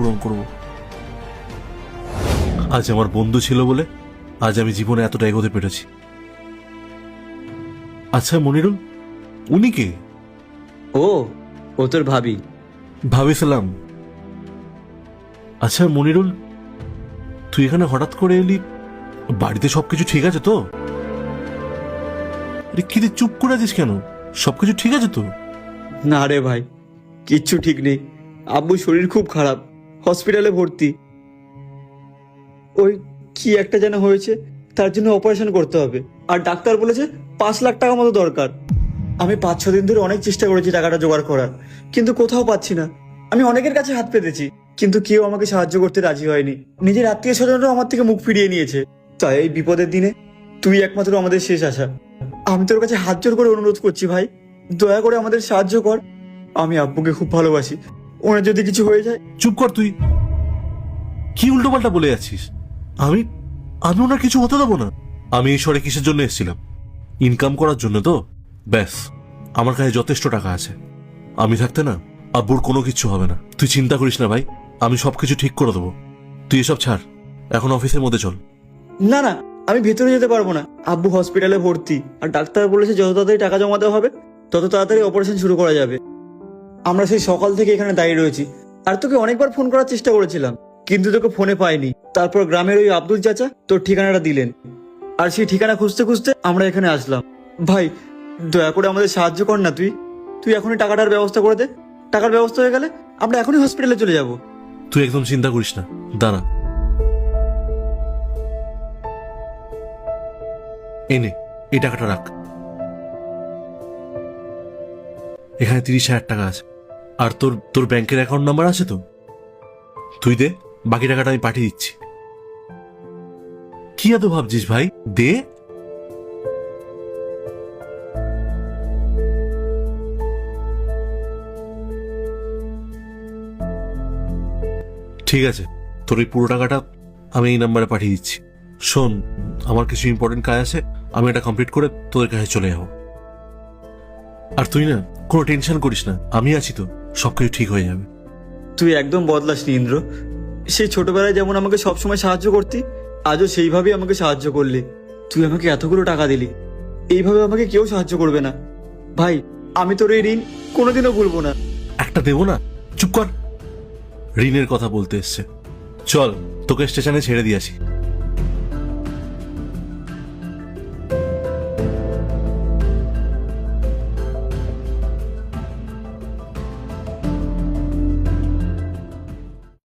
পূরণ করব। আজ আমার বন্ধু ছিল বলে আজ আমি জীবনে এতটা এগোতে পেরেছি। আচ্ছা মনিরুল, উনি কে? ও তোর ভাবি। ভাবিছিলাম। আচ্ছা মনিরুল, তুই এখানে হঠাৎ করে এলি, বাড়িতে সবকিছু ঠিক আছে তো? আরে কি রে, চুপ করে আছিস কেন? সবকিছু ঠিক আছে তো? না রে ভাই, কিচ্ছু ঠিক নেই। আব্বুর শরীর খুব খারাপ, হসপিটালে ভর্তি। ওই কি একটা যেন হয়েছে, তার জন্য অপারেশন করতে হবে। আর ডাক্তার বলেছে 5 লাখ টাকা মতো দরকার। আমি 5-6 দিন ধরে অনেক চেষ্টা করেছি টাকাটা জোগাড় করার, কিন্তু কোথাও পাচ্ছি না। আমি অনেকের কাছে হাত পেতেছি, কিন্তু কেউ আমাকে সাহায্য করতে রাজি হয়নি। নিজের আত্মীয় স্বজনরাও আমার থেকে মুখ ফিরিয়ে নিয়েছে। তাই এই বিপদের দিনে তুই একমাত্র আমাদের শেষ আশা। আমি তোর কাছে হাত জোর করে অনুরোধ করছি ভাই, দয়া করে আমাদের সাহায্য কর। আমি আব্বুকে খুব ভালোবাসি, ওনার যদি কিছু হয়ে যায়। চুপ কর তুই, কি উল্টোপাল্টা বলে যাচ্ছিস? আমি আমি ওনার কিছু হতে দেবো না। আমি ঈশ্বরে কিসের জন্য এসেছিলাম? ইনকাম করার জন্য তো। ব্যাস, আমার কাছে যথেষ্ট টাকা আছে। আমি থাকতে না আব্বুর কোনো কিছু হবে না। তুই চিন্তা করিস না ভাই, আমি সবকিছু ঠিক করে দেবো। তুই এসব ছাড়, এখন অফিসের মধ্যে চল। না না, আমি ভেতরে যেতে পারবো না। আব্বু হসপিটালে ভর্তি, আর ডাক্তার বলেছে যত তাড়াতাড়ি টাকা জমাতে হবে তত তাড়াতাড়ি অপারেশন শুরু করা যাবে। আমরা সেই সকাল থেকে এখানে দাঁড়িয়ে রয়েছি, আর তোকে অনেকবার ফোন করার চেষ্টা করেছিলাম, কিন্তু তোকে ফোনে পাইনি। তারপর গ্রামের ওই আব্দুল চাচা তোর ঠিকানাটা দিলেন, আর সেই ঠিকানা খুঁজতে খুঁজতে আমরা এখানে আসলাম। ভাই, দয়া করে আমাদের সাহায্য কর না। তুই এখনই টাকাটার ব্যবস্থা করে দে। টাকার ব্যবস্থা হয়ে গেলে আমরা এখনই হসপিটালে চলে যাব। তুই একদম চিন্তা করিস না, দাঁড়া। এনে এই টাকাটা রাখ। এখানে 30,000 টাকা আছে। আর তোর তোর ব্যাংকের অ্যাকাউন্ট নাম্বার আছে তো? তুই দে, বাকি টাকাটা আমি পাঠিয়ে দিচ্ছি। কি এত ভাবছিস ভাই, দে। ঠিক আছে, তোর এই পুরো টাকাটা আমি এই নাম্বারে পাঠিয়ে দিচ্ছি। শোন, আমার কিছু ইম্পর্টেন্ট কাজ আছে, আমি এটা কমপ্লিট করে তোদের কাছে চলে যাবো। আর তুই না কোনো টেনশন করিস না, আমি আছি তো, সবকিছু ঠিক হয়ে যাবে। তুই একদম বদলাসনি ইন্দ্র। সেই ছোটবেলায় যেমন আমাকে সবসময় সাহায্য করতি, আজও সেইভাবেই আমাকে সাহায্য করলি। তুই আমাকে এতগুলো টাকা দিলি, এইভাবে আমাকে কেউ সাহায্য করবে না। ভাই, আমি তোর এই ঋণ কোনোদিনও ভুলবো না। একটা দেবো না, চুপ কর। ঋণের কথা বলতে এসছে, চল তোকে স্টেশনে ছেড়ে দিয়ে আসি।